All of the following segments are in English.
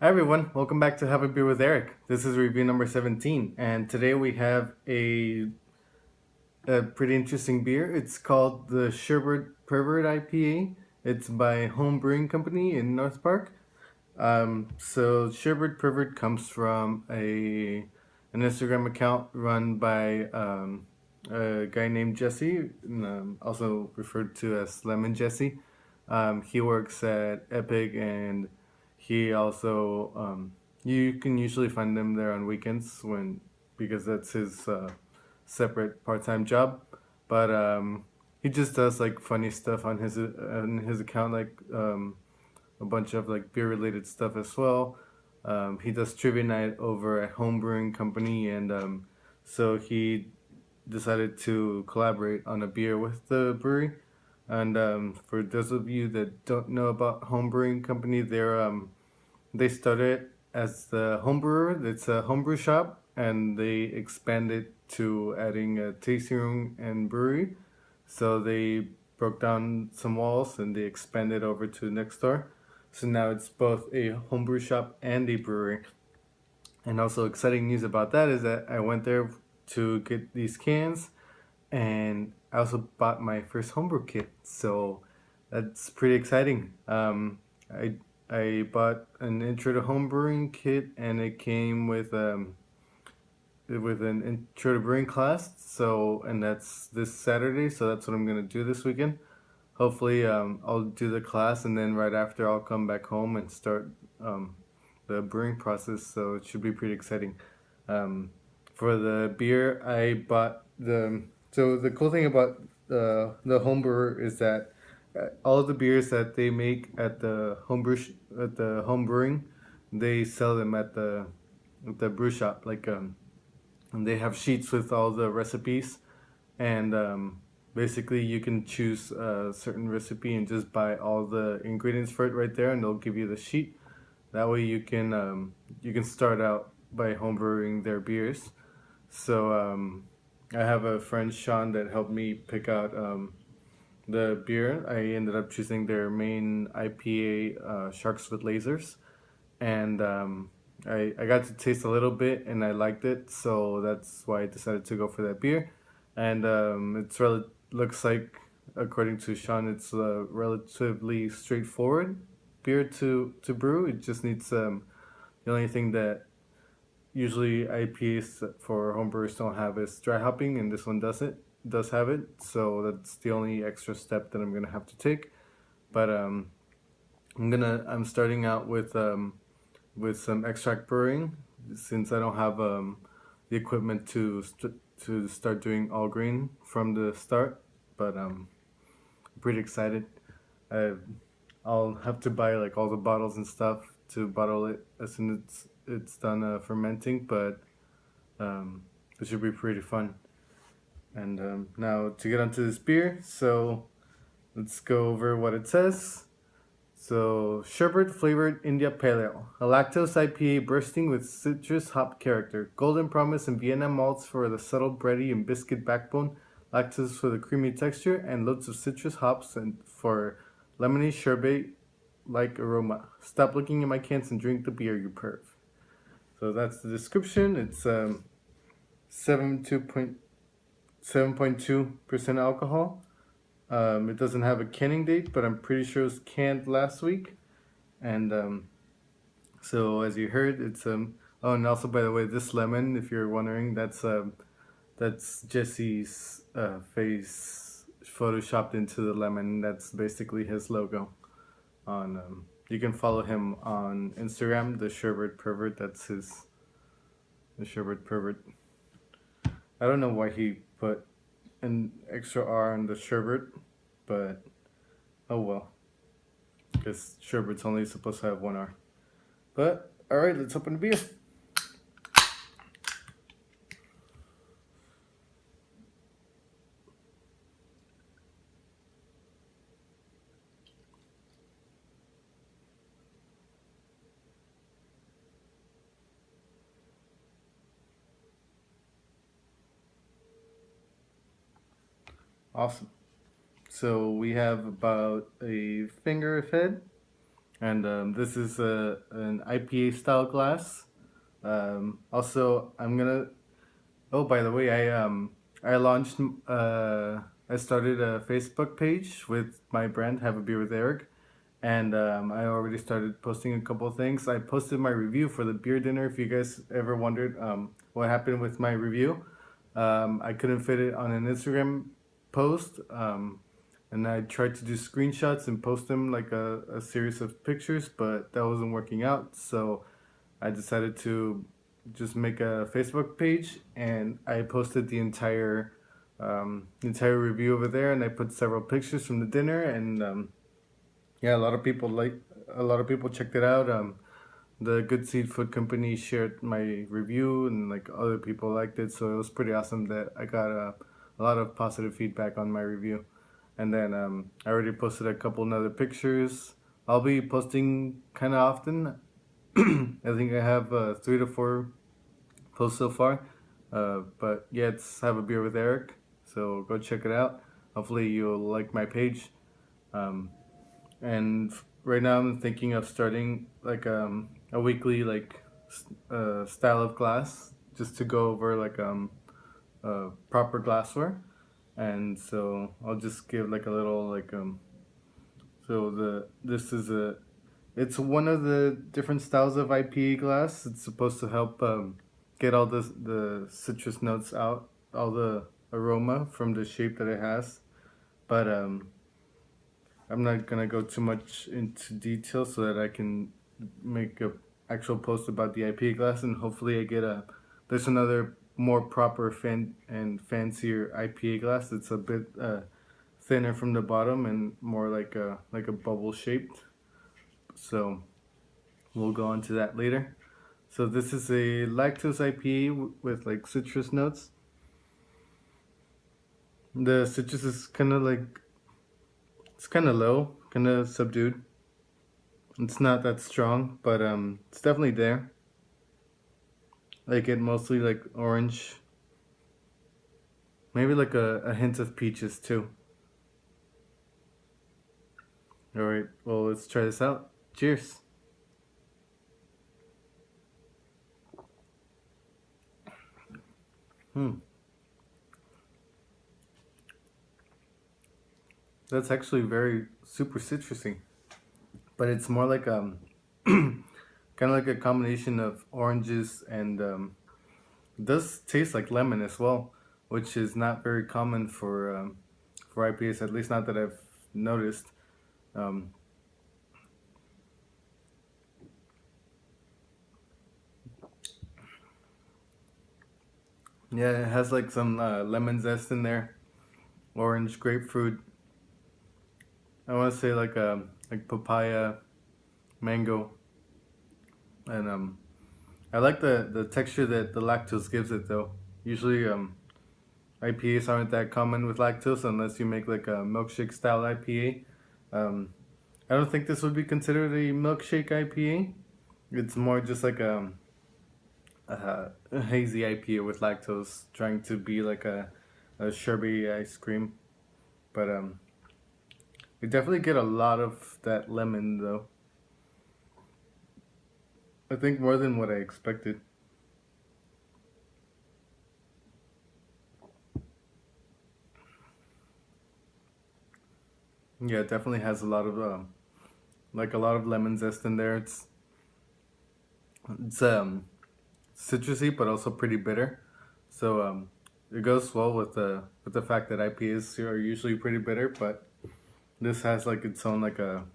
Hi everyone, welcome back to Have a Beer with Eric. This is review number 17, and today we have a pretty interesting beer. It's called the Sherbert Pervert IPA. It's by Home Brewing Company in North Park. So Sherbert Pervert comes from an Instagram account run by a guy named Jesse, also referred to as Lemon Jesse. He works at Epic, and he also you can usually find him there on weekends when because that's his separate part-time job. But he just does like funny stuff on his account, like a bunch of like beer related stuff as well. He does trivia night over at Home Brewing Company, and so he decided to collaborate on a beer with the brewery. And for those of you that don't know about Home Brewing Company, they started as the home brewer. It's a homebrew shop, and they expanded to adding a tasting room and brewery. So they broke down some walls and they expanded over to next door. So now it's both a homebrew shop and a brewery. And also exciting news about that is that I went there to get these cans, and I also bought my first homebrew kit. So that's pretty exciting. I bought an intro to homebrewing kit, and it came with an intro to brewing class. So and that's this Saturday. So that's what I'm gonna do this weekend. Hopefully, I'll do the class, and then right after I'll come back home and start the brewing process. So it should be pretty exciting. Um, for the beer, I bought the. So the cool thing about the home brewer is that all the beers that they make at the at the home brewing, they sell them at the brew shop. And they have sheets with all the recipes, and basically you can choose a certain recipe and just buy all the ingredients for it right there, and they'll give you the sheet. That way you can start out by homebrewing their beers. So I have a friend Sean that helped me pick out the beer. I ended up choosing their main IPA, Sharks with Lasers, and I got to taste a little bit and I liked it, so that's why I decided to go for that beer. And looks like, according to Sean, it's a relatively straightforward beer to brew. It just needs the only thing that usually IPAs for homebrewers don't have is dry hopping, and this one does have it. So that's the only extra step that I'm gonna have to take. But I'm starting out with some extract brewing, since I don't have the equipment to start doing all grain from the start. But I'm pretty excited. I, I'll have to buy like all the bottles and stuff to bottle it as soon as it's done fermenting. But it should be pretty fun. And now to get onto this beer, so let's go over what it says. So, sherbet flavored India Pale Ale, a lactose IPA bursting with citrus hop character, golden promise and Vienna malts for the subtle bready and biscuit backbone, lactose for the creamy texture, and loads of citrus hops and for lemony sherbet like aroma. Stop looking at my cans and drink the beer, you perv. So that's the description. It's 7.2% alcohol. It doesn't have a canning date, but I'm pretty sure it was canned last week. And so as you heard, it's oh, and also by the way, this lemon, if you're wondering, that's Jesse's face photoshopped into the lemon. That's basically his logo. On You can follow him on Instagram, the Sherbert Pervert. That's the Sherbert Pervert. I don't know why he put an extra R on the Sherbert, but oh well, because Sherbert's only supposed to have one R. But alright, let's open the beer. Awesome. So we have about a finger of head, and this is an IPA style glass. Also, I'm gonna. Oh, by the way, I launched. I started a Facebook page with my brand, Have a Beer with Eric, and I already started posting a couple of things. I posted my review for the beer dinner. If you guys ever wondered what happened with my review, I couldn't fit it on an Instagram post, and I tried to do screenshots and post them like a series of pictures, but that wasn't working out. So I decided to just make a Facebook page, and I posted the entire review over there, and I put several pictures from the dinner, and yeah, a lot of people checked it out. The Good Seed Food Company shared my review, and like other people liked it, so it was pretty awesome that I got a lot of positive feedback on my review. And then I already posted a couple other pictures. I'll be posting kind of often. I think I have 3 to 4 posts so far. But yeah, it's Have a Beer with Eric. So go check it out. Hopefully you'll like my page. Um, and right now I'm thinking of starting like a weekly style of glass just to go over like proper glassware. And so I'll just give like a little so the this is a it's one of the different styles of IPA glass. It's supposed to help get all the citrus notes out, all the aroma from the shape that it has. But I'm not gonna go too much into detail so that I can make a actual post about the IPA glass, and hopefully I get a there's another more proper and fancier IPA glass. It's a bit thinner from the bottom and more like a bubble shaped. So we'll go on to that later. So this is a lactose IPA with like citrus notes. The citrus is kind of like it's kind of low, kind of subdued. It's not that strong, but it's definitely there. I get mostly like orange, maybe like a hint of peaches too. All right, well let's try this out. Cheers. Hmm. That's actually very super citrusy, but it's more like kind of like a combination of oranges and it does taste like lemon as well, which is not very common for IPAs, at least not that I've noticed. Um, yeah, it has like some lemon zest in there, orange, grapefruit. I want to say like papaya, mango, and I like the texture that the lactose gives it though. Usually IPAs aren't that common with lactose unless you make like a milkshake style IPA. I don't think this would be considered a milkshake IPA. It's more just like a hazy IPA with lactose, trying to be like a sherbet ice cream. But you definitely get a lot of that lemon though. I think more than what I expected. Yeah, it definitely has a lot of like a lot of lemon zest in there. It's citrusy but also pretty bitter. So it goes well with the fact that IPAs are usually pretty bitter, but this has like its own like a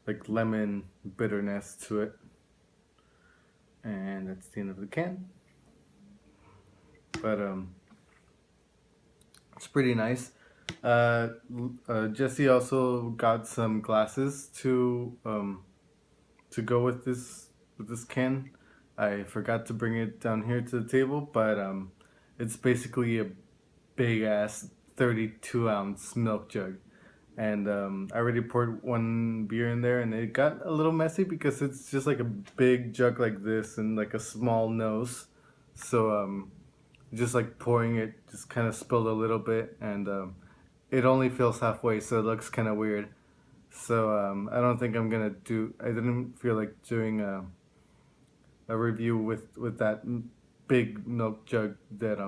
like lemon bitterness to it. And that's the end of the can. But it's pretty nice. Jesse also got some glasses to go with this can. I forgot to bring it down here to the table, but it's basically a big ass 32-ounce milk jug. And I already poured one beer in there, and it got a little messy because it's just like a big jug like this and like a small nose. So just like pouring it just kind of spilled a little bit, and it only fills halfway, so it looks kind of weird. So I don't think I'm gonna do. I didn't feel like doing a review with that big milk jug that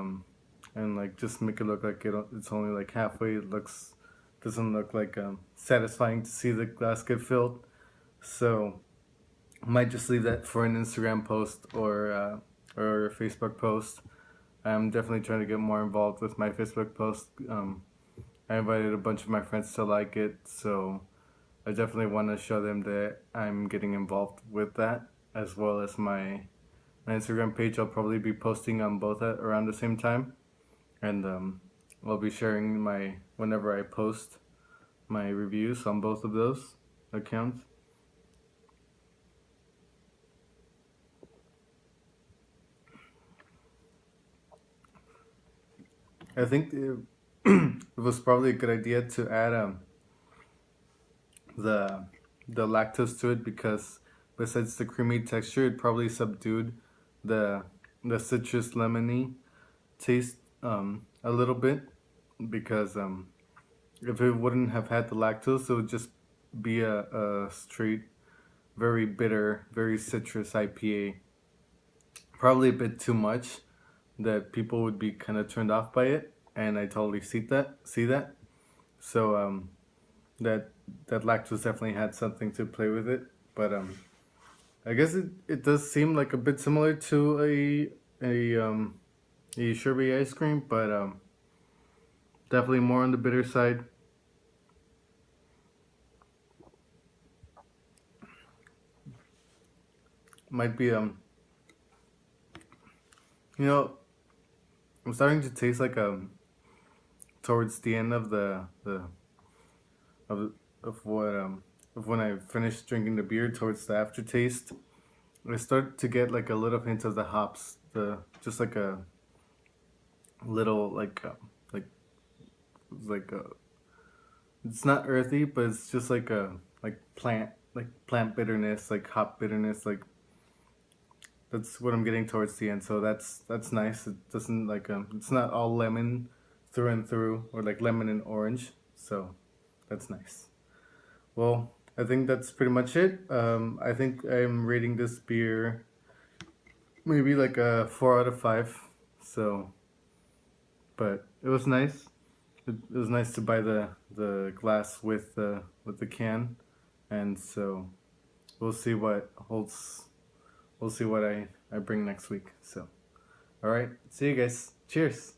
and like just make it look like it's only like halfway. It looks doesn't look like satisfying to see the glass get filled. So I might just leave that for an Instagram post or a Facebook post. I'm definitely trying to get more involved with my Facebook post. I invited a bunch of my friends to like it, so I definitely want to show them that I'm getting involved with that, as well as my Instagram page. I'll probably be posting on both at around the same time, and I'll be sharing my whenever I post my reviews on both of those accounts. I think it was probably a good idea to add the the lactose to it because besides the creamy texture, it probably subdued the the citrus lemony taste a little bit because if it wouldn't have had the lactose, it would just be a straight, very bitter, very citrus IPA. Probably a bit too much that people would be kind of turned off by it, and I totally see that. See that. So that that lactose definitely had something to play with it, but I guess it does seem like a bit similar to a sherbet ice cream, but definitely more on the bitter side. Might be you know, I'm starting to taste like towards the end of the of of what of when I finished drinking the beer towards the aftertaste. I start to get like a little hint of the hops, the just like a little like like a, it's not earthy, but it's just like plant bitterness, like hop bitterness, like that's what I'm getting towards the end. So that's nice. It doesn't like it's not all lemon through and through or like lemon and orange. So that's nice. Well, I think that's pretty much it. I think I'm rating this beer maybe like a 4 out of 5. So, but it was nice. It was nice to buy the glass with the can, and so we'll see what holds. We'll see what I bring next week. So, all right, see you guys. Cheers.